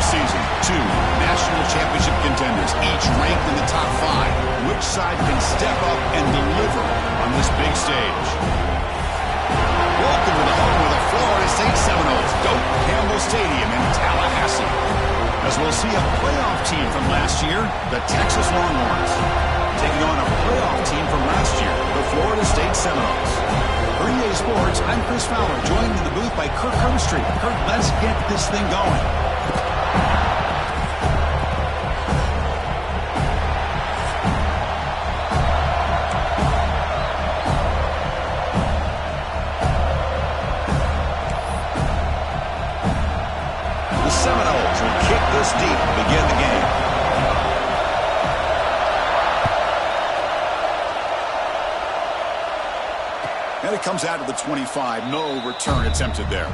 season, two national championship contenders, each ranked in the top 5. Which side can step up and deliver on this big stage? Welcome to the home of the Florida State Seminoles, Doak Campbell Stadium in Tallahassee. As we'll see a playoff team from last year, the Texas Longhorns, taking on a playoff team from last year, the Florida State Seminoles. For EA Sports, I'm Chris Fowler, joined in the booth by Kirk Herbstreit. Kirk, let's get this thing going. The Seminoles will kick this deep to begin the game. And it comes out of the 25. No return attempted there.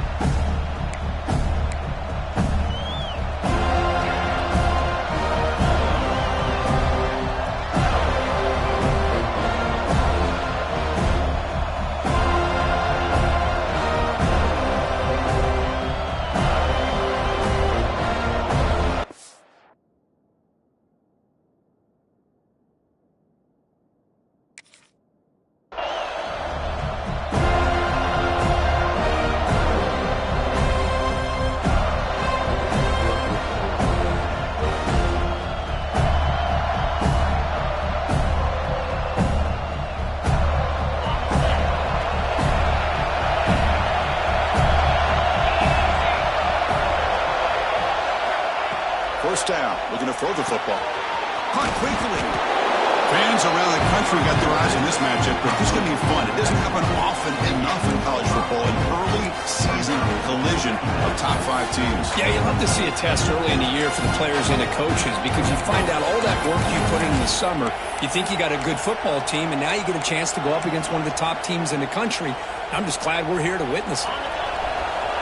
First down, looking to throw the football. Caught quickly. Fans around the country got their eyes on this matchup, but this is going to be fun. It doesn't happen often enough in college football, an early season collision of top 5 teams. Yeah, you love to see a test early in the year for the players and the coaches because you find out all that work you put in the summer. You think you got a good football team, and now you get a chance to go up against one of the top teams in the country. I'm just glad we're here to witness it.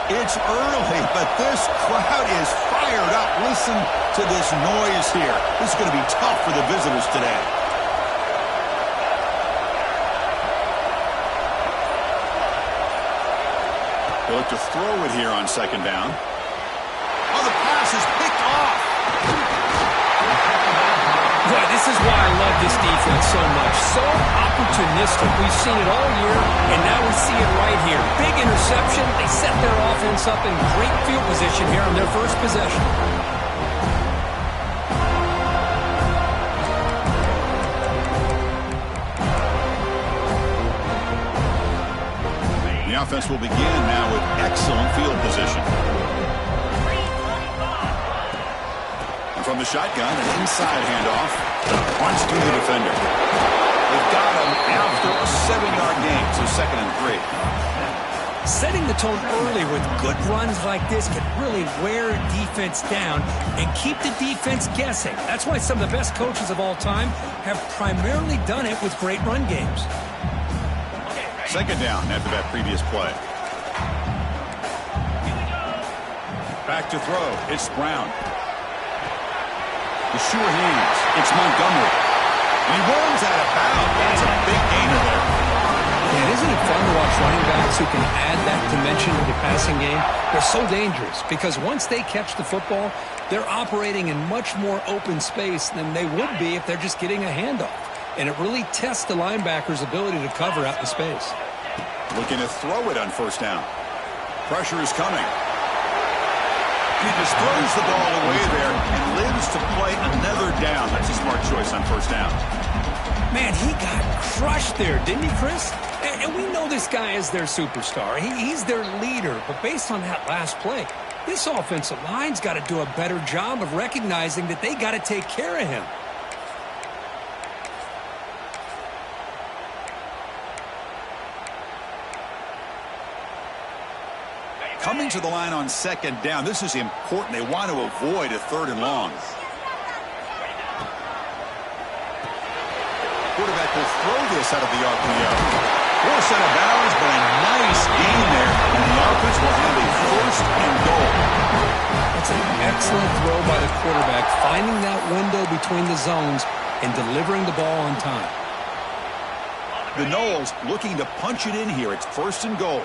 It's early, but this crowd is fired up. Listen to this noise here. This is going to be tough for the visitors today. They look to throw it here on second down. Oh, the pass is picked off. Boy, this is why I love this defense so much. So opportunistic. We've seen it all year, and now we see it right here. Big interception. They set their offense up in great field position here on their first possession. The offense will begin now with excellent field position. From the shotgun, an inside handoff. Runs through the defender. They've got him after a 7-yard gain, so 2nd and 3. Setting the tone early with good runs like this can really wear defense down and keep the defense guessing. That's why some of the best coaches of all time have primarily done it with great run games. Second down after that previous play. Back to throw. It's Brown. The sure hands. It's Montgomery. He runs out of bounds. That's a big gainer there. And isn't it fun to watch running backs who can add that dimension to the passing game? They're so dangerous because once they catch the football, they're operating in much more open space than they would be if they're just getting a handoff. And it really tests the linebacker's ability to cover out the space. Looking to throw it on first down. Pressure is coming. He just throws the ball away there and lives to play another down. That's a smart choice on first down. Man, he got crushed there, didn't he, Chris? And we know this guy is their superstar. He's their leader. But based on that last play, this offensive line's got to do a better job of recognizing that they got to take care of him. Coming to the line on second down. This is important. They want to avoid a 3rd and long. Quarterback will throw this out of the RPO. Force out of bounds, but a nice gain there. And the offense will have a 1st and goal. That's an excellent throw by the quarterback, finding that window between the zones and delivering the ball on time. The Noles looking to punch it in here. It's 1st and goal.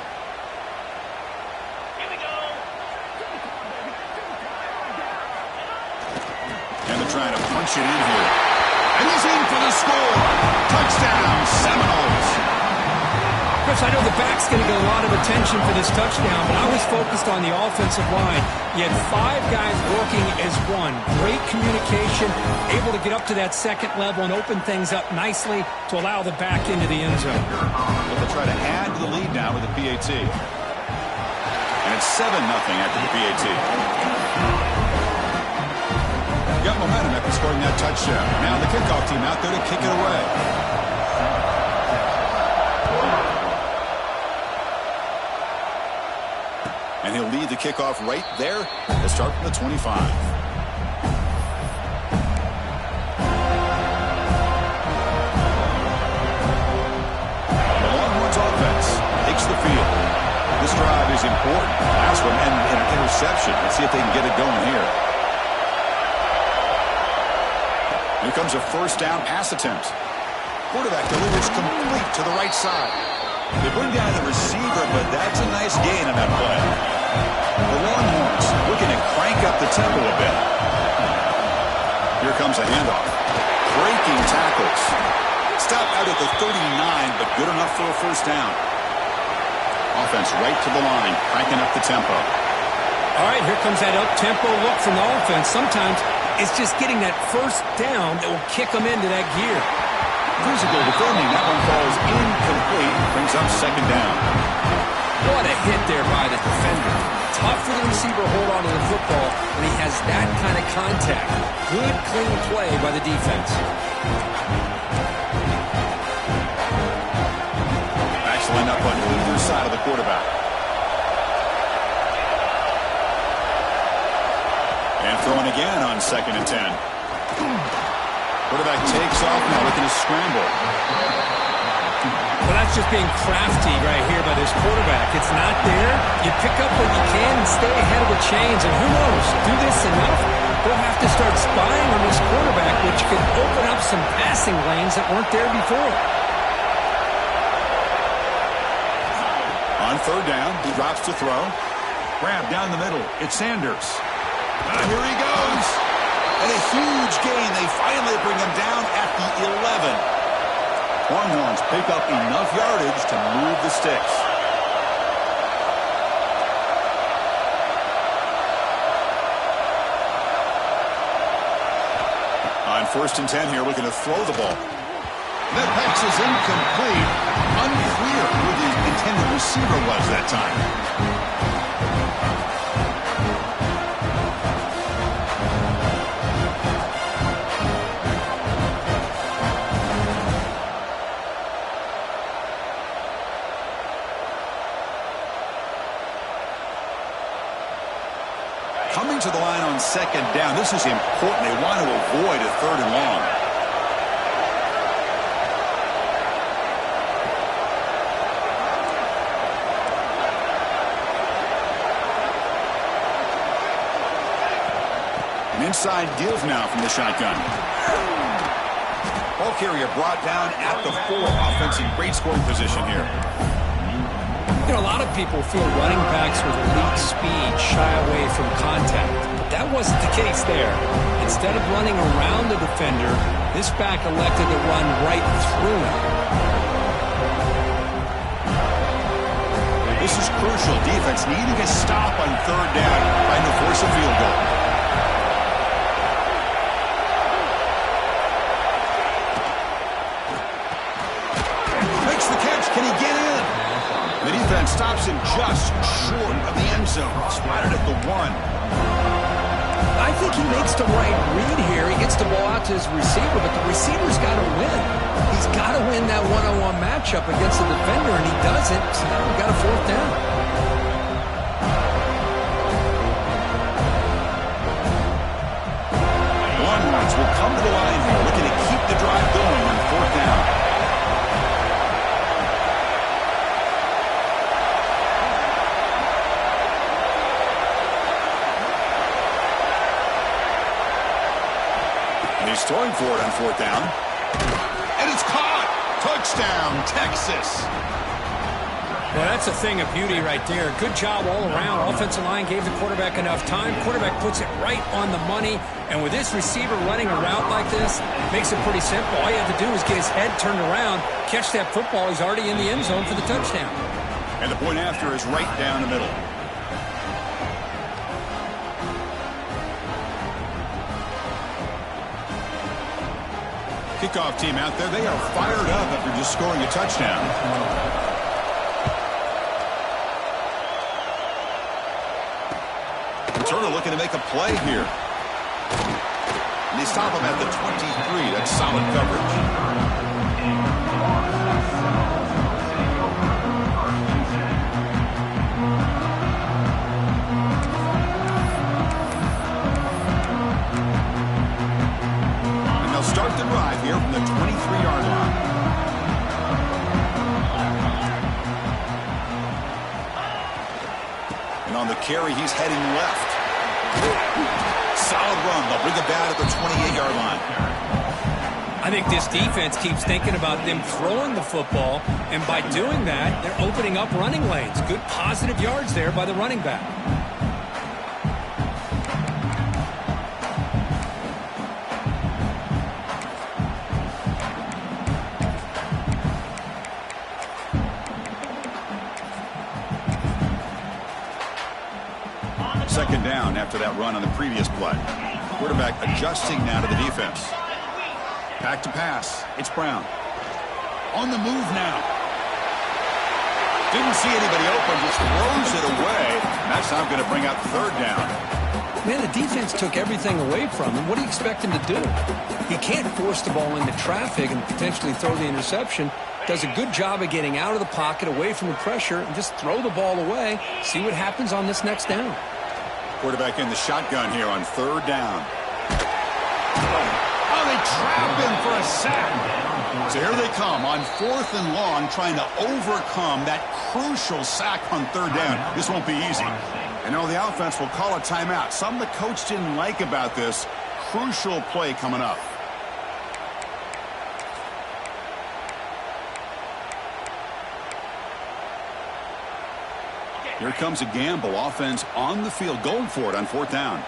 trying to punch it in here. And he's in for the score. Touchdown, Seminoles. Chris, I know the back's going to get a lot of attention for this touchdown, but I was focused on the offensive line. You had 5 guys working as one. Great communication, able to get up to that second level and open things up nicely to allow the back into the end zone. Well, they'll try to add to the lead now with the PAT. And it's 7-0 after the PAT. Got momentum after scoring that touchdown. Now the kickoff team out there to kick it away. And he'll lead the kickoff right there to start from the 25. The Longhorns offense takes the field. This drive is important. Last one ended in an interception. Let's see if they can get it going here. Here comes a first down pass attempt. Quarterback delivers complete to the right side. They bring down the receiver, but that's a nice gain on that play. The Longhorns looking to crank up the tempo a bit. Here comes a handoff. Breaking tackles. Stopped out at the 39, but good enough for a first down. Offense right to the line, cranking up the tempo. All right, here comes that up-tempo look from the offense. Sometimes it's just getting that first down that will kick them into that gear. Physical defending. That one falls incomplete. Brings up second down. What a hit there by the defender. Tough for the receiver to hold on to the football when he has that kind of contact. Good, clean play by the defense. Backs line up on either side of the quarterback. And throwing again on 2nd and 10. Quarterback takes off now, looking to scramble. Well, that's just being crafty right here by this quarterback. It's not there. You pick up what you can and stay ahead of the chains. And who knows, do this enough, they'll have to start spying on this quarterback, which could open up some passing lanes that weren't there before. On 3rd down, he drops to throw. Grab down the middle. It's Sanders. Here he goes. And a huge gain. They finally bring him down at the 11. Longhorns pick up enough yardage to move the sticks. On 1st and 10 here, looking to throw the ball. That pass is incomplete. Unclear who the intended receiver was that time. Coming to the line on 2nd down. This is important. They want to avoid a 3rd and long. An inside give now from the shotgun. Ball carrier brought down at the 4. Offense in great scoring position here. You know, a lot of people feel running backs with elite speed shy away from contact. But that wasn't the case there. Instead of running around the defender, this back elected to run right through him. This is crucial. Defense needing a stop on 3rd down, trying to force a field goal. Makes the catch. Can he get in? The defense stops him just short of the end zone. Splattered at the 1. I think he makes the right read here. He gets the ball out to his receiver, but the receiver's got to win. He's got to win that one-on-one matchup against the defender, and he doesn't. So now we've got a 4th down. Longhorns will come to the line here, looking to keep the drive going on 4th down. He's throwing for it on 4th down. And it's caught. Touchdown, Texas. Well, that's a thing of beauty right there. Good job all around. Offensive line gave the quarterback enough time. Quarterback puts it right on the money. And with this receiver running a route like this, makes it pretty simple. All you have to do is get his head turned around, catch that football. He's already in the end zone for the touchdown. And the point after is right down the middle. Kickoff team out there. They are fired up after just scoring a touchdown. Turner looking to make a play here. And they stop him at the 23. That's solid coverage. And they'll start the drive here from the 23-yard line. And on the carry, he's heading left. Solid run. They'll bring it down at the 28-yard line. I think this defense keeps thinking about them throwing the football, and by doing that, they're opening up running lanes. Good positive yards there by the running back. Second down after that run on the previous play. Quarterback adjusting now to the defense. Back to pass. It's Brown. On the move now. Didn't see anybody open, just throws it away. That's now going to bring up third down. Man, the defense took everything away from him. What do you expect him to do? He can't force the ball into traffic and potentially throw the interception. Does a good job of getting out of the pocket, away from the pressure, and just throw the ball away. See what happens on this next down. Quarterback in the shotgun here on third down. Oh, they trap him for a sack. So here they come on fourth and long, trying to overcome that crucial sack on third down. This won't be easy. And now the offense will call a timeout. Something the coach didn't like about this. Crucial play coming up. Here comes a gamble. Offense on the field, going for it on fourth down.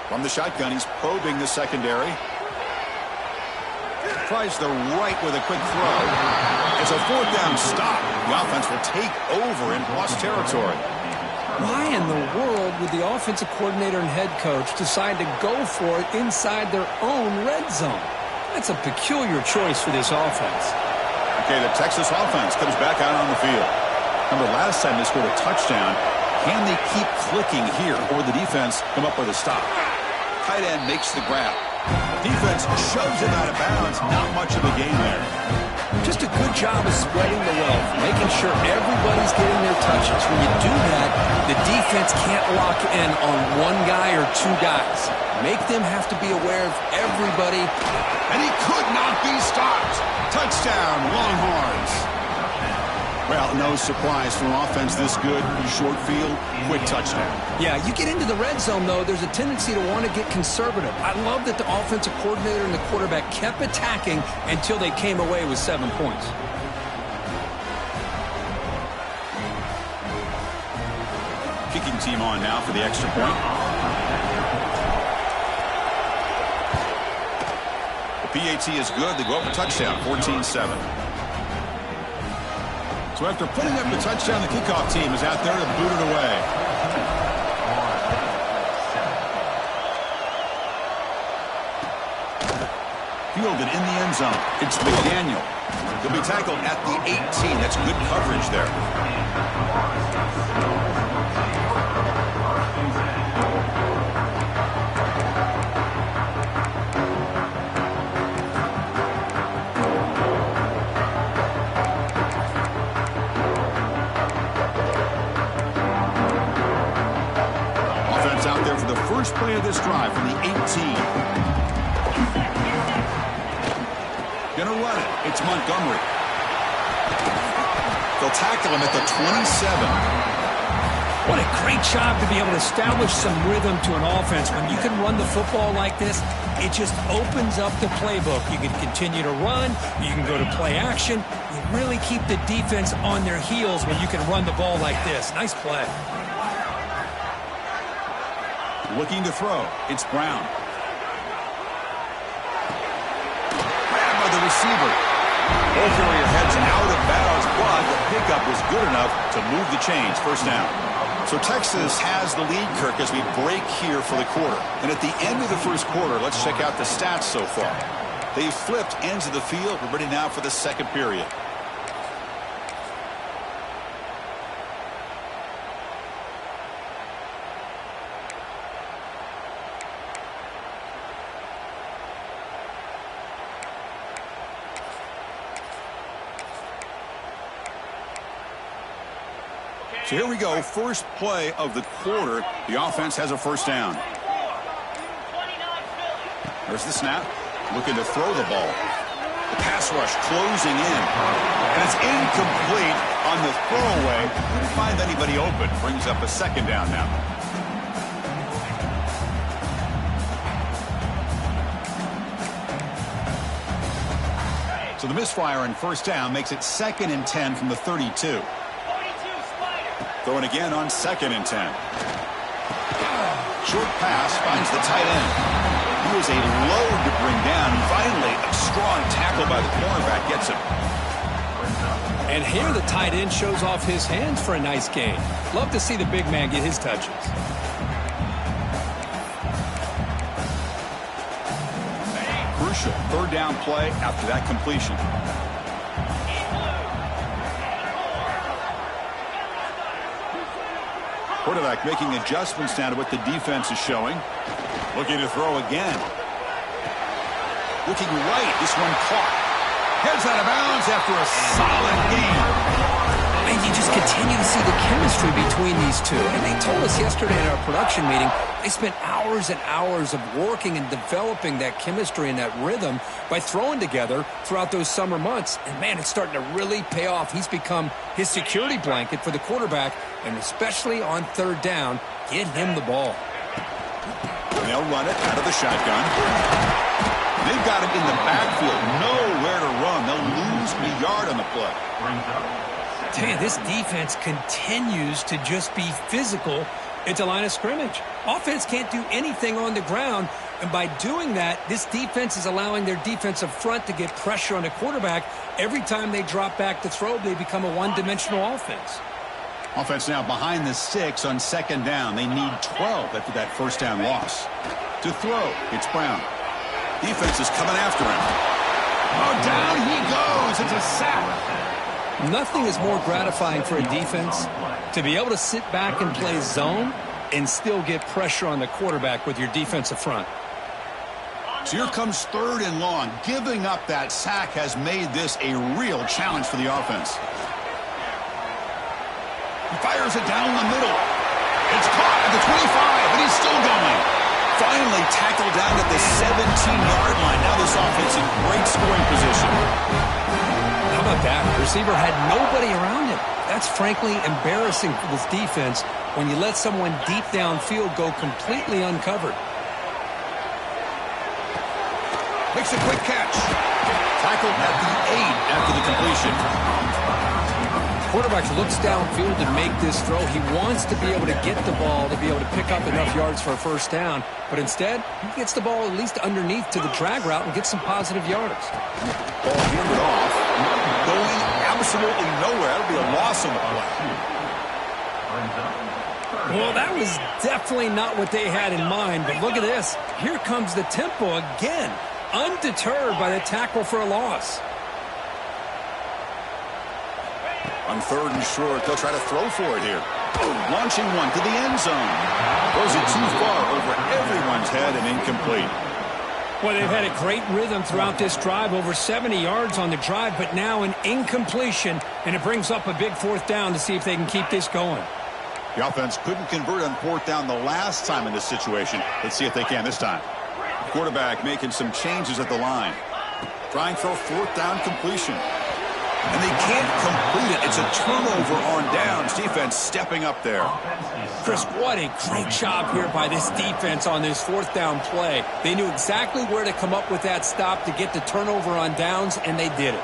From the shotgun, he's probing the secondary. Tries the right with a quick throw. It's a fourth down stop. The offense will take over in plus territory. Why in the world would the offensive coordinator and head coach decide to go for it inside their own red zone? That's a peculiar choice for this offense. Okay, the Texas offense comes back out on the field. Remember, last time they scored a touchdown. Can they keep clicking here, or the defense come up with a stop? Tight end makes the grab. Defense shoves it out of bounds. Not much of a gain there. Just a good job of spreading the wealth, making sure everybody's getting their touches. When you do that, the defense can't lock in on one guy or two guys. Make them have to be aware of everybody. And he could not be stopped. Touchdown, Longhorns. Well, no surprise from offense this good. Short field, quick touchdown. Yeah, you get into the red zone, though, there's a tendency to want to get conservative. I love that the offensive coordinator and the quarterback kept attacking until they came away with 7 points. Kicking team on now for the extra point. The PAT is good. They go up a touchdown, 14-7. So after putting up the touchdown, the kickoff team is out there to boot it away. Fielded in the end zone. It's McDaniel. He'll be tackled at the 18. That's good coverage there. Out there for the first play of this drive from the 18. Gonna run it. It's Montgomery. They'll tackle him at the 27. What a great job to be able to establish some rhythm to an offense. When you can run the football like this, it just opens up the playbook. You can continue to run. You can go to play action. You really keep the defense on their heels when you can run the ball like this. Nice play. Looking to throw. It's Brown. Grabbed by the receiver. Ball carrier heads out of bounds, but the pickup was good enough to move the chains. First down. So Texas has the lead, Kirk, as we break here for the quarter. And at the end of the first quarter, let's check out the stats so far. They've flipped ends of the field. We're ready now for the second period. So here we go, first play of the quarter. The offense has a first down. There's the snap. Looking to throw the ball. The pass rush closing in. And it's incomplete on the throwaway. Couldn't find anybody open. Brings up a second down now. So the misfire on first down makes it 2nd and 10 from the 32. Throwing again on 2nd and 10. Short pass finds the tight end. He was a load to bring down. Finally, a strong tackle by the cornerback gets him. And here the tight end shows off his hands for a nice gain. Love to see the big man get his touches. Crucial third down play after that completion. Quarterback making adjustments down to what the defense is showing. Looking to throw again. Looking right. This one caught. Heads out of bounds after a solid game. And you just continue to see the chemistry between these two. And they told us yesterday in our production meeting, they spent hours and hours of working and developing that chemistry and that rhythm by throwing together throughout those summer months. And, man, it's starting to really pay off. He's become his security blanket for the quarterback, and especially on third down, get him the ball. They'll run it out of the shotgun. They've got him in the backfield. Nowhere to run. They'll lose a yard on the play. Tell you, this defense continues to just be physical at the line of scrimmage. Offense can't do anything on the ground, and by doing that, this defense is allowing their defensive front to get pressure on the quarterback. Every time they drop back to throw, they become a one-dimensional offense. Offense now behind the 6 on 2nd down. They need 12 after that first down loss. To throw, it's Brown. Defense is coming after him. Oh, down he goes. It's a sack. Nothing is more gratifying for a defense to be able to sit back and play zone and still get pressure on the quarterback with your defensive front. So here comes 3rd and long. Giving up that sack has made this a real challenge for the offense. He fires it down the middle. It's caught at the 25, and he's still going. Finally tackled down at the 17-yard line. Now this offense in great scoring position. How about that? The receiver had nobody around him. That's frankly embarrassing for this defense when you let someone deep downfield go completely uncovered. Makes a quick catch. Tackled at the 8 after the completion. Quarterback looks downfield to make this throw. He wants to be able to get the ball to be able to pick up enough yards for a first down. But instead, he gets the ball at least underneath to the drag route and gets some positive yards. Ball handed off. Going absolutely nowhere. That'll be a loss on the play. Well, that was definitely not what they had in mind. But look at this. Here comes the tempo again. Undeterred by the tackle for a loss. On 3rd and short, they'll try to throw for it here. Launching one to the end zone. Throws it too far over everyone's head and incomplete. Well, they've had a great rhythm throughout this drive, over 70 yards on the drive, but now an incompletion, and it brings up a big 4th down to see if they can keep this going. The offense couldn't convert on 4th down the last time in this situation. Let's see if they can this time. Quarterback making some changes at the line. Trying for a 4th down completion. And they can't complete it. It's a turnover on downs. Defense stepping up there. Chris, what a great job here by this defense on this fourth down play. They knew exactly where to come up with that stop to get the turnover on downs, and they did it.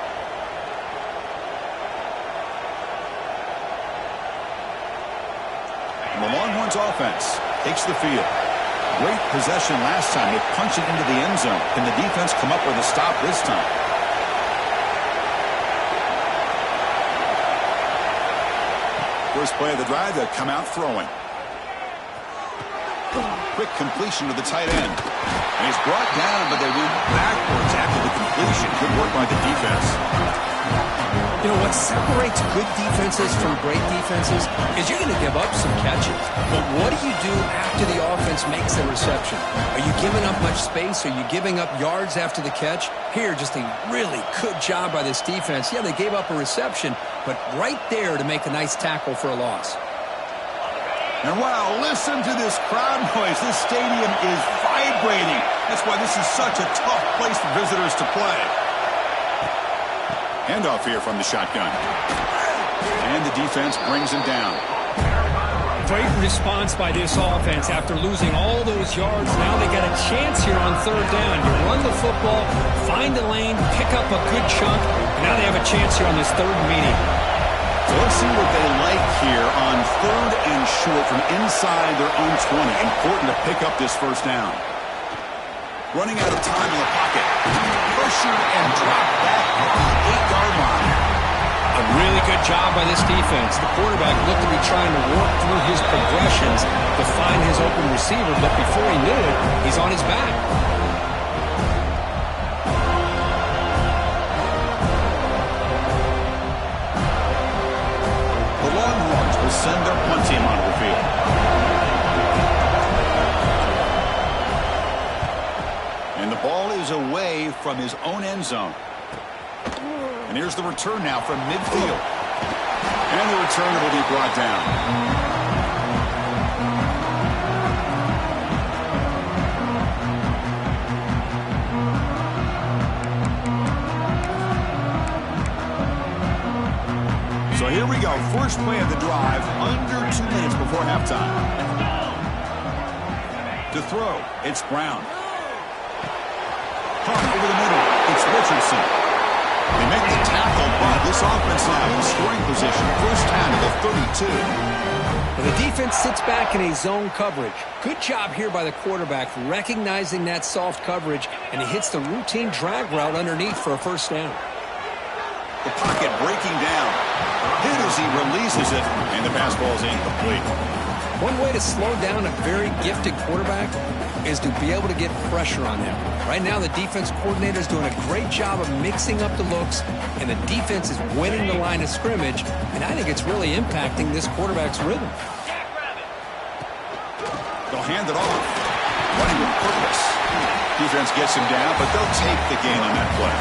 And the Longhorns offense takes the field. Great possession last time. They punch it into the end zone. Can the defense come up with a stop this time? First play of the drive, they'll come out throwing. Quick completion to the tight end. And he's brought down, but they went backwards after the completion. Good work by the defense. You know, what separates good defenses from great defenses is you're going to give up some catches. But what do you do after the offense makes the reception? Are you giving up much space? Are you giving up yards after the catch? Here, just a really good job by this defense. Yeah, they gave up a reception, but right there to make a nice tackle for a loss. And wow, listen to this crowd noise. This stadium is vibrating. That's why this is such a tough place for visitors to play. Handoff here from the shotgun. And the defense brings him down. Great response by this offense after losing all those yards. Now they got a chance here on third down. You run the football, find the lane, pick up a good chunk. Now they have a chance here on this third meeting. So let's see what they like here on third and short from inside their own 20. Important to pick up this first down. Running out of time in the pocket. Pressured and dropped back at the 8-yard line. A really good job by this defense. The quarterback looked to be trying to work through his progressions to find his open receiver, but before he knew it, he's on his back. The Longhorns will send their punt team onto the field. And the ball is away from his own end zone. And here's the return now from midfield. And the return will be brought down. So here we go. First play of the drive, under 2 minutes before halftime. To throw, it's Brown. Punt over the middle, it's Richardson. They make the tackle, but this offense now in scoring position. First down to the 32. Well, the defense sits back in a zone coverage. Good job here by the quarterback recognizing that soft coverage, and he hits the routine drag route underneath for a first down. The pocket breaking down. Hit as he releases it, and the pass ball is incomplete. One way to slow down a very gifted quarterback is to be able to get pressure on them. Right now, the defense coordinator is doing a great job of mixing up the looks, and the defense is winning the line of scrimmage, and I think it's really impacting this quarterback's rhythm. They'll hand it off. Running with purpose. Defense gets him down, but they'll take the gain on that play.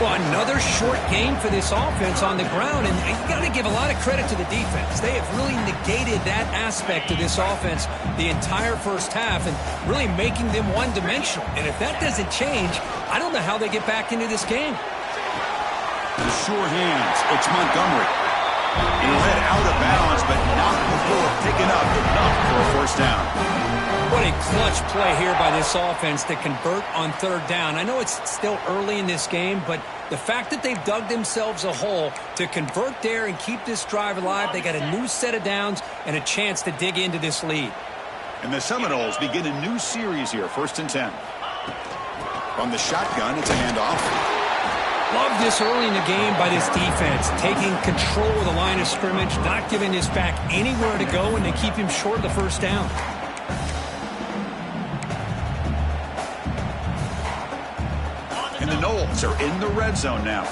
Well, another short game for this offense on the ground, and you got to give a lot of credit to the defense. They have really negated that aspect of this offense the entire first half and really making them one-dimensional. And if that doesn't change, I don't know how they get back into this game. The sure hands. It's Montgomery. He led out of bounds, but not before picking up enough for a first down. What a clutch play here by this offense to convert on third down. I know it's still early in this game, but the fact that they've dug themselves a hole to convert there and keep this drive alive, they got a new set of downs and a chance to dig into this lead. And the Seminoles begin a new series here, 1st and 10. From the shotgun, it's a handoff. Love this early in the game by this defense, taking control of the line of scrimmage, not giving this back anywhere to go, and they keep him short of the first down. And the Noles are in the red zone now.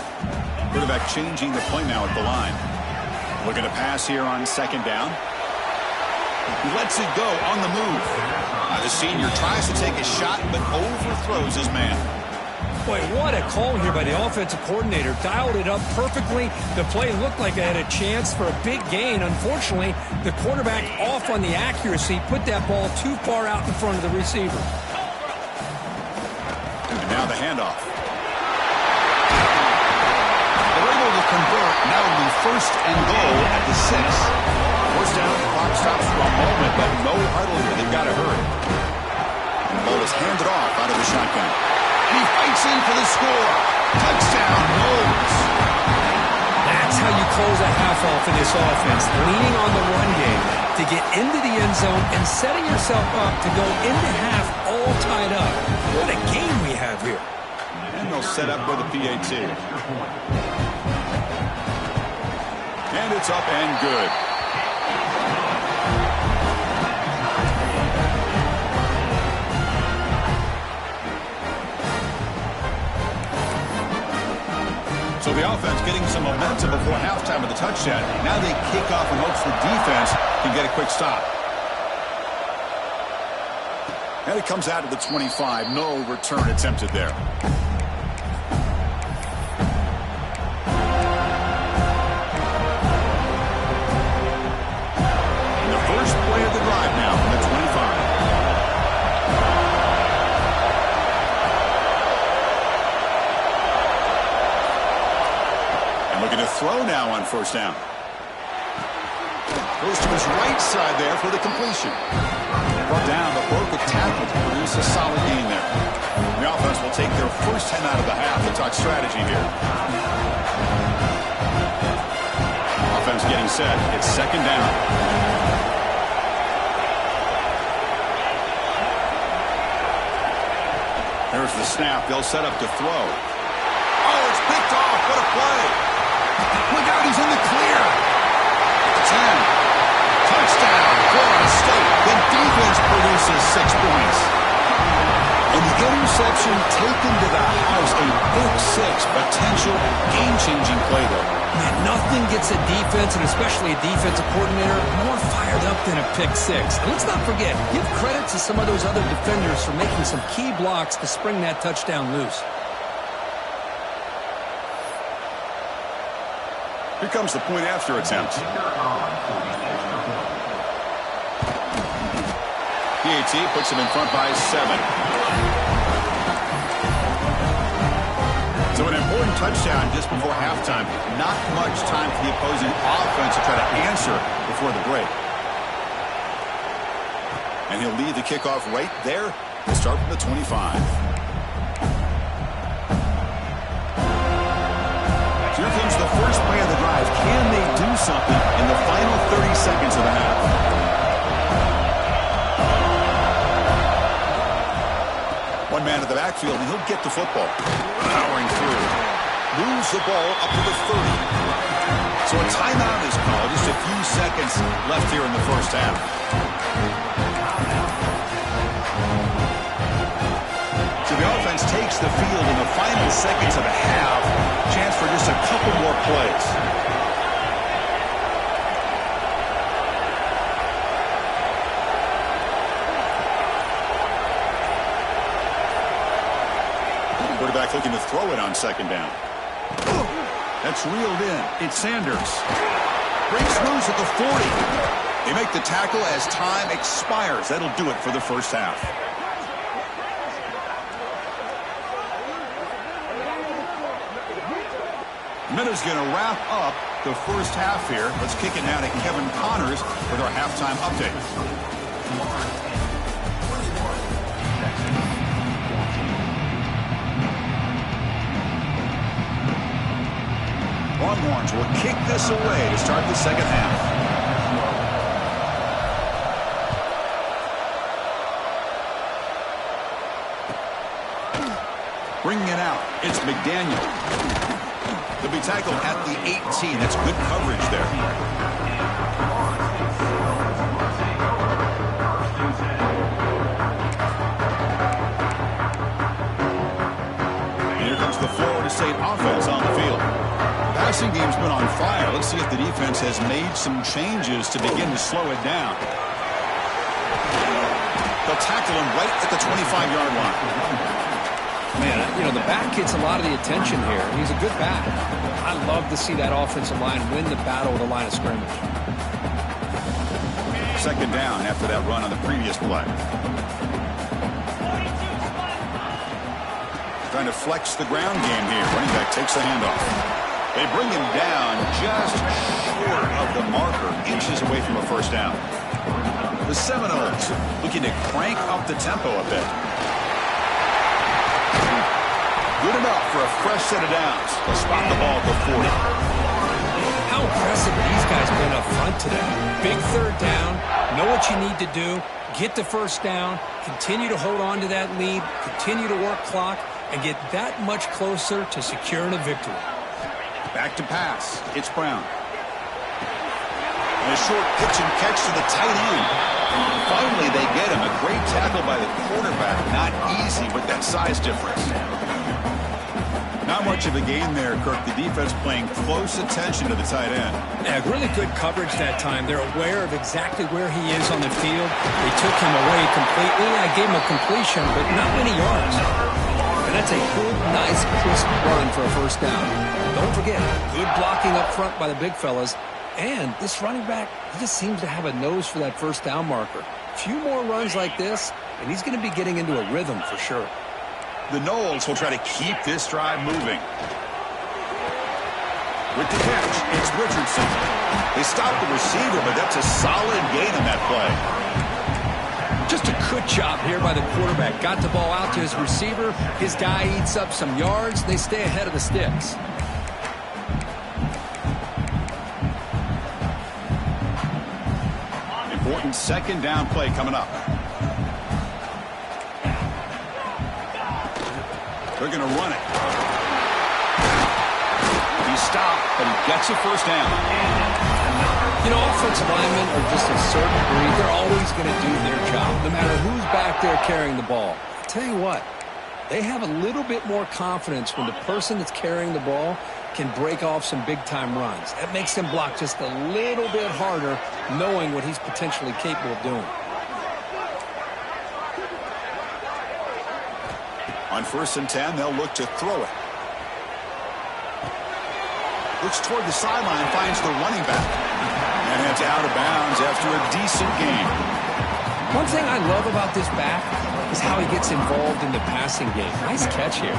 Quarterback changing the play now at the line. Looking to pass here on second down. He lets it go on the move. The senior tries to take a shot, but overthrows his man. Boy, what a call here by the offensive coordinator. Dialed it up perfectly. The play looked like it had a chance for a big gain. Unfortunately, the quarterback off on the accuracy, put that ball too far out in front of the receiver. And now the handoff. They're able convert. Now it'll be first and goal at the 6. First down, the clock stops for a moment, but no huddle here. They've got to hurry. And the ball is handed off out of the shotgun. And he fights in for the score. Touchdown, Knowles. That's how you close a half off in this offense, leaning on the run game to get into the end zone and setting yourself up to go into half all tied up. What a game we have here. And they'll set up for the PAT. And it's up and good. So the offense getting some momentum before halftime with the touchdown. Now they kick off and hopes the defense can get a quick stop. And it comes out to the 25. No return attempted there. And the first play of the drive now from the 25. Looking to throw now on first down. Goes to his right side there for the completion. Brought down, but broke the tackle to produce a solid gain there. The offense will take their first 10 out of the half to talk strategy here. Offense getting set. It's second down. There's the snap. They'll set up to throw. Oh, it's picked off. What a play. Look out, he's in the clear. 10. Touchdown, Florida State. The defense produces 6 points. And the interception taken to the house. A big 6. Potential game-changing play, though. Man, nothing gets a defense, and especially a defensive coordinator, more fired up than a pick 6. And let's not forget, give credit to some of those other defenders for making some key blocks to spring that touchdown loose. Here comes the point after attempt. PAT puts him in front by 7. So an important touchdown just before halftime. Not much time for the opposing offense to try to answer before the break. And he'll lead the kickoff right there. He'll start from the 25. Here comes the first play of the drive. Can they do something in the final 30 seconds of the half? One man at the backfield, and he'll get the football. Powering through. Moves the ball up to the 30. So a timeout is called. Just a few seconds left here in the first half. So the offense takes the field in the final seconds of the half. Chance for just a couple more plays. Quarterback looking to throw it on second down. That's reeled in. It's Sanders. Breaks loose at the 40. They make the tackle as time expires. That'll do it for the first half. Minute's going to wrap up the first half here. Let's kick it now to Kevin Connors with our halftime update. Longhorns will kick this away to start the second half. Bringing it out, it's McDaniel. They'll be tackled at the 18. That's good coverage there. And here comes the Florida State offense on the field. Passing game's been on fire. Let's see if the defense has made some changes to begin to slow it down. They'll tackle him right at the 25-yard line. Man, you know, the back gets a lot of the attention here. He's a good back. I love to see that offensive line win the battle of the line of scrimmage. Second down after that run on the previous play. Trying to flex the ground game here. Running back takes the handoff. They bring him down just short of the marker, inches away from a first down. The Seminoles looking to crank up the tempo a bit. Good enough for a fresh set of downs. They'll spot the ball at the 40. How impressive have these guys been up front today? Big third down, know what you need to do, get the first down, continue to hold on to that lead, continue to work clock, and get that much closer to securing a victory. Back to pass. It's Brown. And a short pitch and catch to the tight end. Finally, they get him. A great tackle by the quarterback. Not easy with that size difference. Not much of a gain there, Kirk. The defense paying close attention to the tight end. Yeah, really good coverage that time. They're aware of exactly where he is on the field. They took him away completely. I gave him a completion, but not many yards. And that's a good, nice, crisp run for a first down. Don't forget, good blocking up front by the big fellas. And this running back, he just seems to have a nose for that first down marker. A few more runs like this, and he's going to be getting into a rhythm for sure. The Noles will try to keep this drive moving. With the catch, it's Richardson. They stop the receiver, but that's a solid gain on that play. Just a good job here by the quarterback. Got the ball out to his receiver. His guy eats up some yards. They stay ahead of the sticks. Important second down play coming up. They're going to run it. He's stopped, but he gets a first down. You know, offensive linemen are just a certain breed. They're always going to do their job, no matter who's back there carrying the ball. I'll tell you what, they have a little bit more confidence when the person that's carrying the ball can break off some big-time runs. That makes them block just a little bit harder, knowing what he's potentially capable of doing. On 1st and 10, they'll look to throw it. Looks toward the sideline, finds the running back. And heads out of bounds after a decent gain. One thing I love about this back is how he gets involved in the passing game. Nice catch here.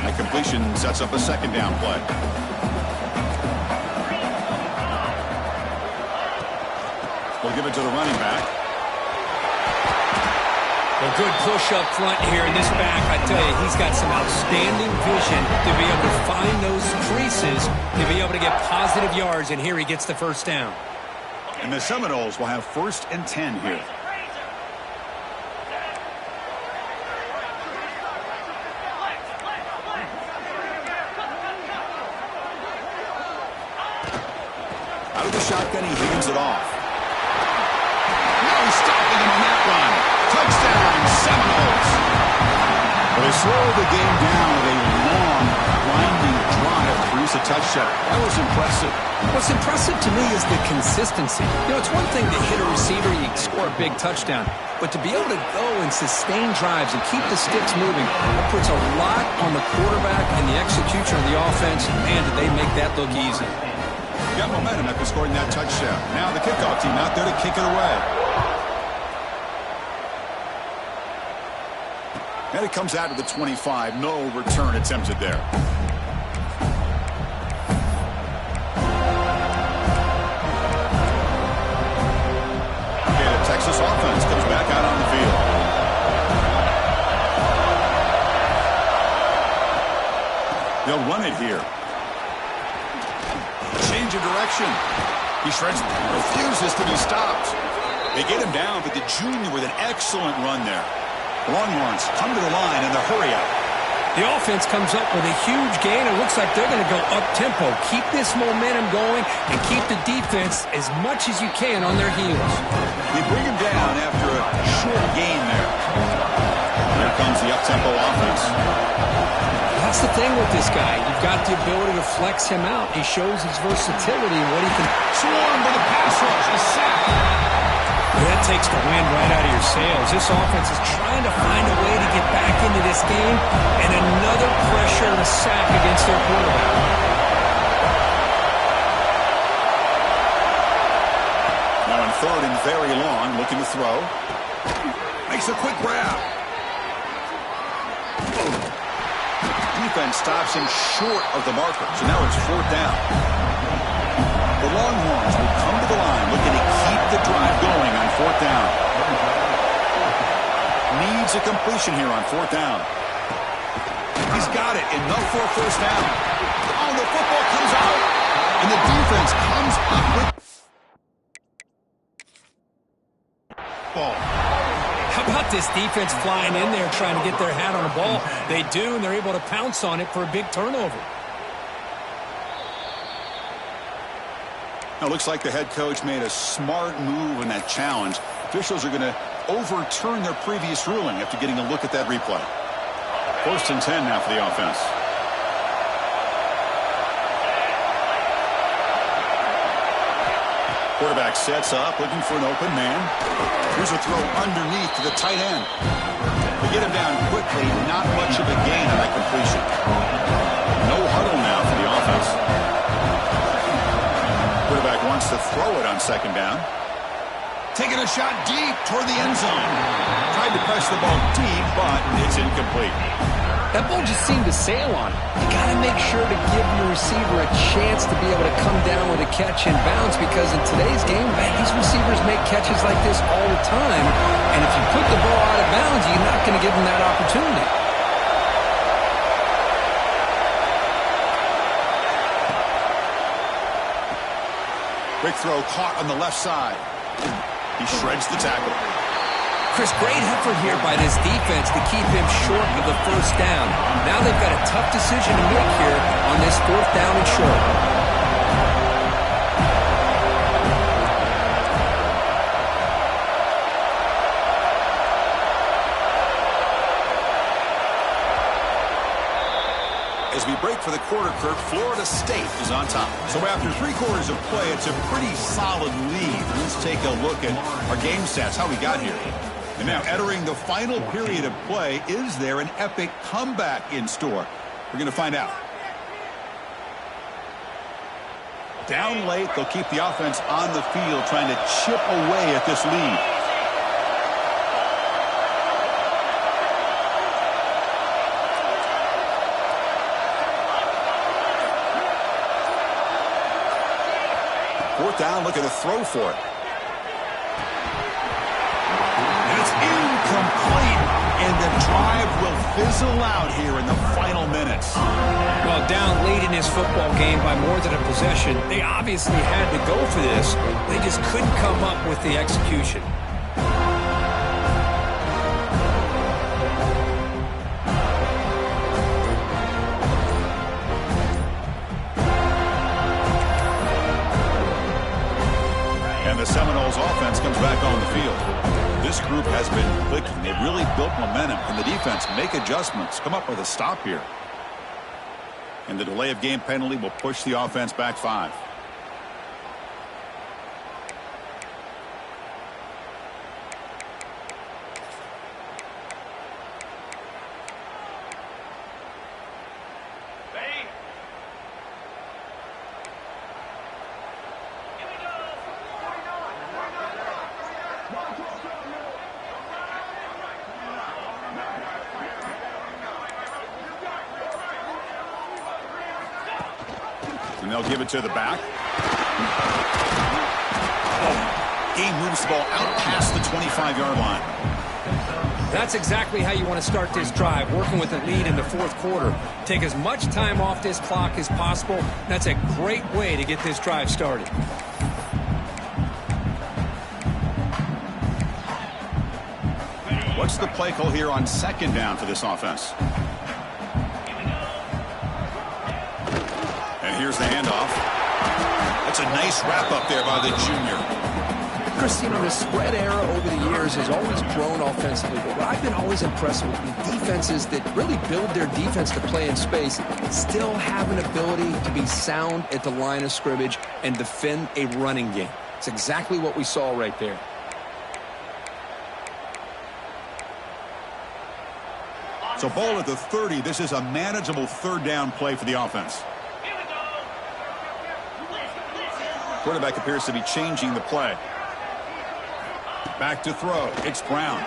That completion sets up a second down play. We'll give it to the running back. Well, good push up front here in this back. I tell you, he's got some outstanding vision to be able to find those creases, to be able to get positive yards, and here he gets the first down. And the Seminoles will have 1st and 10 here. Out of the shotgun, he hands it off. No stopping him on that run. Touchdown, Seminoles. Well, they slow the game down with a long, winding drive to produce a touchdown. That was impressive. What's impressive to me is the consistency. You know, it's one thing to hit a receiver, you score a big touchdown. But to be able to go and sustain drives and keep the sticks moving, that puts a lot on the quarterback and the execution of the offense. Man, did they make that look easy. Got momentum after scoring that touchdown. Now the kickoff team out there to kick it away. And it comes out to the 25. No return attempted there. Okay, the Texas offense comes back out on the field. They'll run it here. Change of direction. He shreds, refuses to be stopped. They get him down, but the junior with an excellent run there. Longhorns come to the line in the hurry up. The offense comes up with a huge gain. It looks like they're going to go up-tempo. Keep this momentum going and keep the defense as much as you can on their heels. They bring him down after a short gain there. Here comes the up-tempo offense. That's the thing with this guy. You've got the ability to flex him out. He shows his versatility and what he can. Swarm with a pass rush, a sack. That takes the wind right out of your sails. This offense is trying to find a way to get back into this game, and another pressure and a sack against their quarterback. Now on 3rd and very long, looking to throw. Makes a quick grab. Defense stops him short of the marker, so now it's 4th down. The Longhorns will come to the line looking to keep the drive going on 4th down. Needs a completion here on 4th down. He's got it, enough for a 1st down. Oh, the football comes out, and the defense comes up with ball. How about this defense flying in there trying to get their hat on the ball? They do, and they're able to pounce on it for a big turnover. Now, looks like the head coach made a smart move in that challenge. Officials are going to overturn their previous ruling after getting a look at that replay. 1st and 10 now for the offense. Quarterback sets up, looking for an open man. Here's a throw underneath to the tight end. They get him down quickly, not much of a gain on that completion. No huddle now for the offense. Quarterback wants to throw it on 2nd down. Taking a shot deep toward the end zone. Tried to press the ball deep, but it's incomplete. That ball just seemed to sail on it. You got to make sure to give your receiver a chance to be able to come down with a catch and bounce, because in today's game, man, these receivers make catches like this all the time. And if you put the ball out of bounds, you're not going to give them that opportunity. Quick throw caught on the left side. He shreds the tackle. Chris, great effort here by this defense to keep him short of the 1st down. Now they've got a tough decision to make here on this 4th down and short. As we break for the quarter, Kirk, Florida State is on top. So after 3 quarters of play, it's a pretty solid lead. Let's take a look at our game stats, how we got here. And now entering the final period of play, is there an epic comeback in store? We're going to find out. Down late, they'll keep the offense on the field trying to chip away at this lead. Fourth down, look at a throw for it. And it's incomplete, and the drive will fizzle out here in the final minutes. Well, down late in this football game by more than a possession, they obviously had to go for this. They just couldn't come up with the execution. And the Seminoles offense comes back on the field. This group has been clicking. They've really built momentum. Can the defense make adjustments, come up with a stop here? And the delay of game penalty will push the offense back 5. And they'll give it to the back. Game moves the ball out past the 25-yard line. That's exactly how you want to start this drive, working with a lead in the 4th quarter. Take as much time off this clock as possible. That's a great way to get this drive started. What's the play call here on 2nd down for this offense? And here's the handoff. That's a nice wrap up there by the junior. Chris, you know, the spread era over the years has always grown offensively, but what I've been always impressed with the defenses that really build their defense to play in space still have an ability to be sound at the line of scrimmage and defend a running game. It's exactly what we saw right there. So ball at the 30. This is a manageable 3rd down play for the offense. Quarterback appears to be changing the play. Back to throw. It's Brown.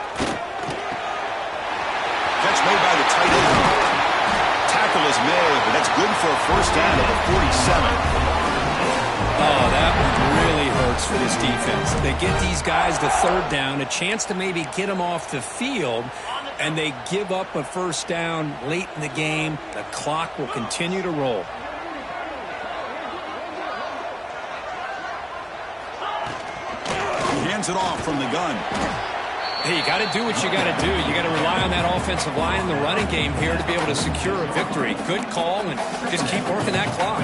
Catch made by the tight end. Tackle is made, but that's good for a first down at the 47. Oh, that one really hurts for this defense. They get these guys the third down, a chance to maybe get them off the field, and they give up a first down late in the game. The clock will continue to roll. He hands it off from the gun. Hey, you got to do what you got to do. You got to rely on that offensive line in the running game here to be able to secure a victory. Good call, and just keep working that clock.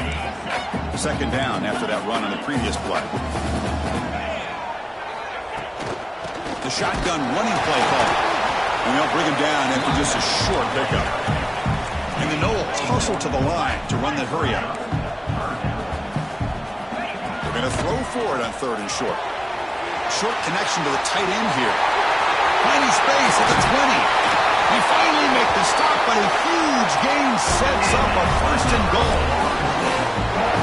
Second down after that run on the previous play. The shotgun running play call. And they'll bring him down after just a short pickup. And the Noel tussle to the line to run the hurry up. They're going to throw for it on third and short. Short connection to the tight end here. Tiny space at the 20. They finally make the stop, but a huge gain sets up a first and goal.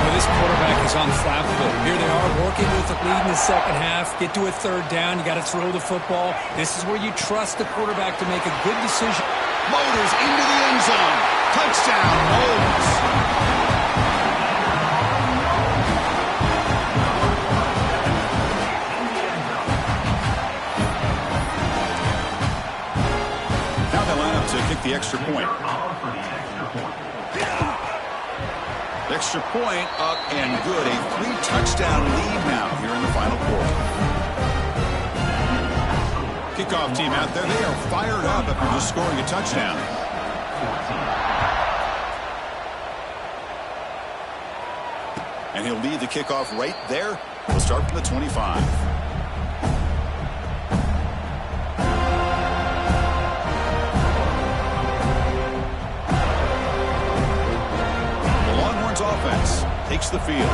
Well, this quarterback is unflappable. Here they are working with the lead in the second half. Get to a third down. You got to throw the football. This is where you trust the quarterback to make a good decision. Motors into the end zone. Touchdown, Moles. Now they line up to kick the extra point. Extra point up and good. A 3-touchdown lead now here in the final quarter. Kickoff team out there. They are fired up after just scoring a touchdown. And he'll lead the kickoff right there. We'll start from the 25. Offense takes the field.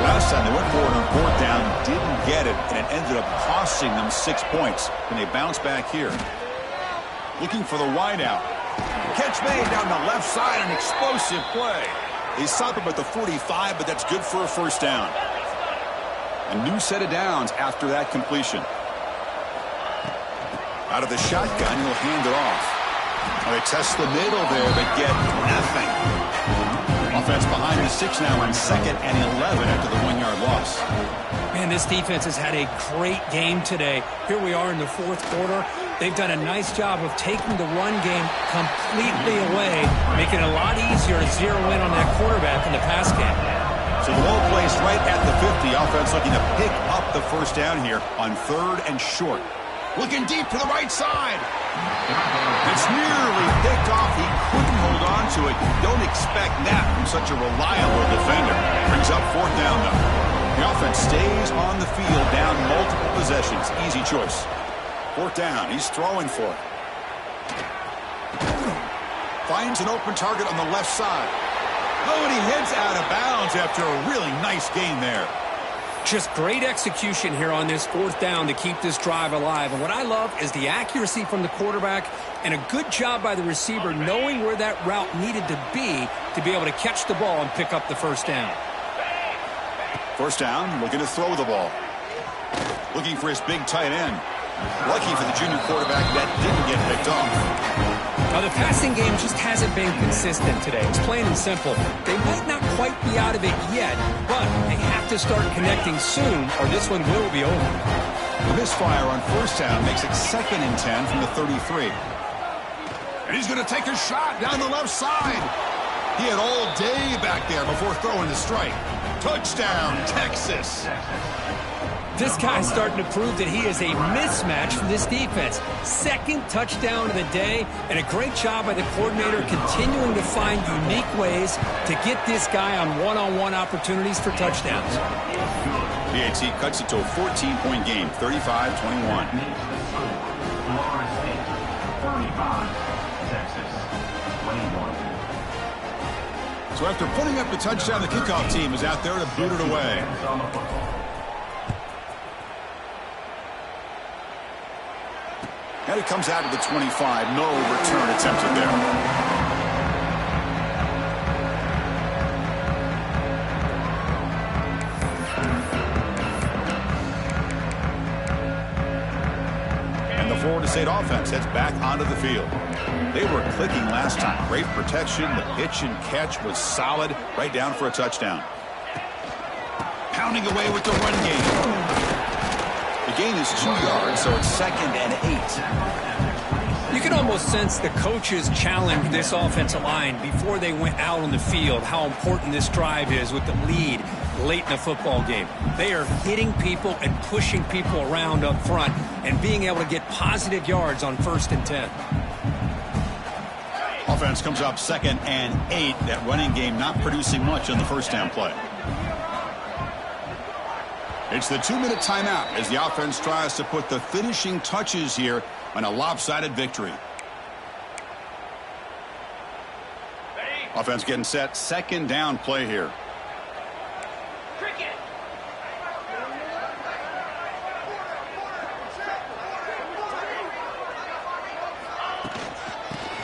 Last time they went for it on fourth down, didn't get it, and it ended up costing them 6 points. And they bounce back here. Looking for the wideout. Catch made down the left side, an explosive play. They stop him at the 45, but that's good for a first down. A new set of downs after that completion. Out of the shotgun, he'll hand it off. Well, they test the middle there, but get nothing. Offense behind the 6 now on 2nd and 11 after the 1-yard loss. Man, this defense has had a great game today. Here we are in the fourth quarter. They've done a nice job of taking the run game completely away, making it a lot easier to zero in on that quarterback in the pass game. So the ball placed right at the 50. Offense looking to pick up the first down here on third and short. Looking deep to the right side. It's nearly picked off. He couldn't hold on to it. Don't expect that from such a reliable defender. Brings up fourth down, though. The offense stays on the field, down multiple possessions. Easy choice. Fourth down. He's throwing for it. Finds an open target on the left side. Oh, and he heads out of bounds after a really nice gain there. Just great execution here on this fourth down to keep this drive alive. And what I love is the accuracy from the quarterback and a good job by the receiver knowing where that route needed to be able to catch the ball and pick up the first down. First down, looking to throw the ball. Looking for his big tight end. Lucky for the junior quarterback that didn't get picked off. Now, the passing game just hasn't been consistent today. It's plain and simple. They might not quite be out of it yet, but they have to start connecting soon or this one will be over. The misfire on first down makes it 2nd and 10 from the 33. And he's going to take a shot down the left side. He had all day back there before throwing the strike. Touchdown, Texas. This guy's starting to prove that he is a mismatch for this defense. 2nd touchdown of the day, and a great job by the coordinator continuing to find unique ways to get this guy on one-on-one opportunities for touchdowns. PAT cuts it to a 14-point game, 35-21. So after putting up the touchdown, the kickoff team is out there to boot it away. And it comes out to the 25. No return attempted there. And the 4 State offense heads back onto the field. They were clicking last time. Great protection. The pitch and catch was solid. Right down for a touchdown. Pounding away with the run game. The gain is 2 yards, so it's 2nd and 8. You can almost sense the coaches challenged this offensive line before they went out on the field, how important this drive is with the lead late in the football game. They are hitting people and pushing people around up front and being able to get positive yards on 1st and 10. Offense comes up 2nd and 8. That running game not producing much on the first down play. It's the 2-minute timeout as the offense tries to put the finishing touches here on a lopsided victory. Offense getting set. 2nd down play here.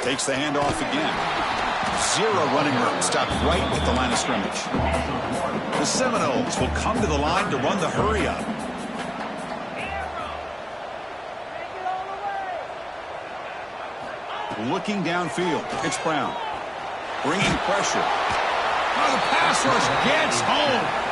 Takes the handoff again. 0 running room. Stopped right at the line of scrimmage. The Seminoles will come to the line to run the hurry up. Looking downfield. It's Brown. Bringing pressure. Oh, the pass rush gets home.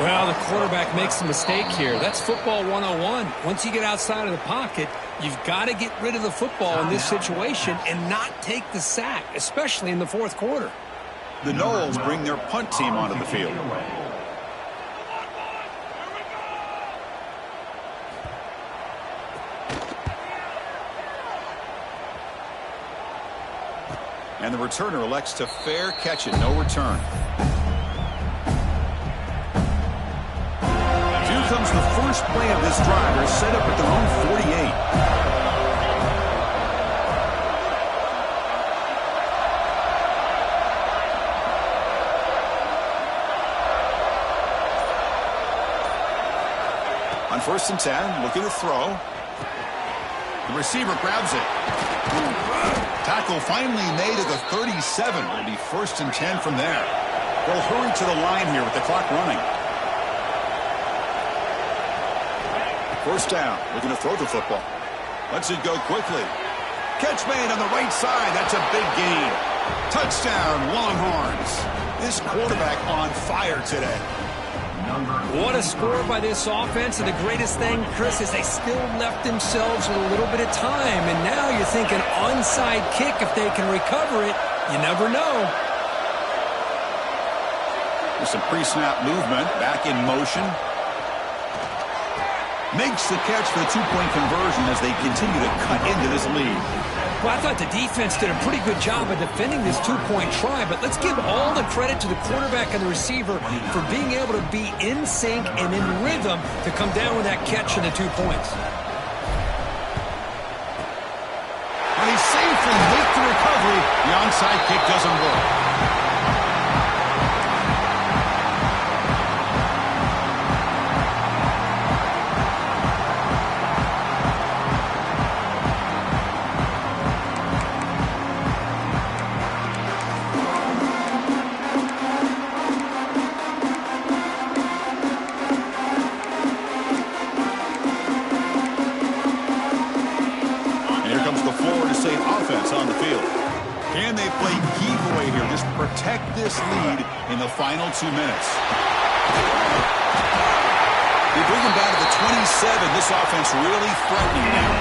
Well, the quarterback makes a mistake here. That's football 101. Once you get outside of the pocket, you've got to get rid of the football in this situation and not take the sack, especially in the 4th quarter. The Noles bring their punt team onto the field. And the returner elects to fair catch it. No return. Here comes the first play of this drive. They're set up at their own 48. On 1st and 10, looking to throw. The receiver grabs it. Tackle finally made at the 37. It'll be 1st and 10 from there. They'll hurry to the line here with the clock running. 1st down, looking to throw the football. Lets it go quickly. Catch made on the right side. That's a big gain. Touchdown, Longhorns. This quarterback on fire today. What a score by this offense, and the greatest thing, Chris, is they still left themselves with a little bit of time, and now you're thinking onside kick if they can recover it. You never know. There's some pre-snap movement, back in motion. Makes the catch for the 2-point conversion as they continue to cut into this lead. Well, I thought the defense did a pretty good job of defending this 2-point try, but let's give all the credit to the quarterback and the receiver for being able to be in sync and in rhythm to come down with that catch and the 2 points. And he safely makes the recovery. The onside kick doesn't work. On the field. Can they play keep away here? Just protect this lead in the final 2 minutes. They bring them down to the 27. This offense really threatening now.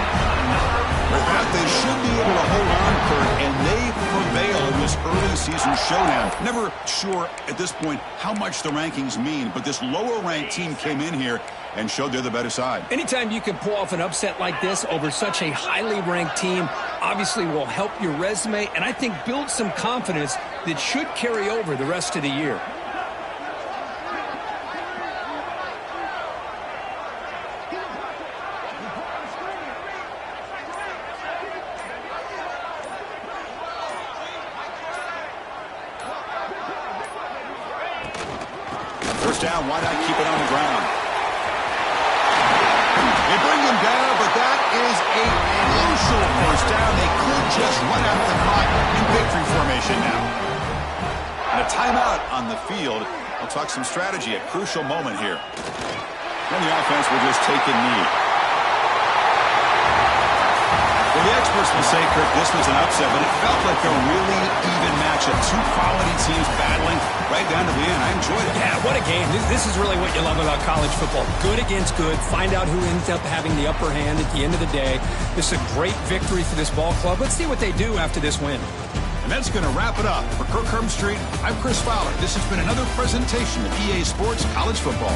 With that, they should be able to hold on, Kurt, and they prevail in this early season showdown. Never sure at this point how much the rankings mean, but this lower-ranked team came in here and showed they're the better side. Anytime you can pull off an upset like this over such a highly ranked team, obviously will help your resume and I think build some confidence that should carry over the rest of the year. First down, why not keep it on the ground? They bring him down, but that is a crucial first down. They could just run out the clock in victory formation now. And a timeout on the field. We'll talk some strategy at a crucial moment here. Then the offense will just take a knee. Well, the experts will say, Kirk, this was an upset, but it felt like a really even matchup. Two quality teams battling right down to the end. I enjoyed it. Yeah, what a game. This is really what you love about college football. Good against good. Find out who ends up having the upper hand at the end of the day. This is a great victory for this ball club. Let's see what they do after this win. And that's going to wrap it up. For Kirk Herbstreit, I'm Chris Fowler. This has been another presentation of EA Sports College Football.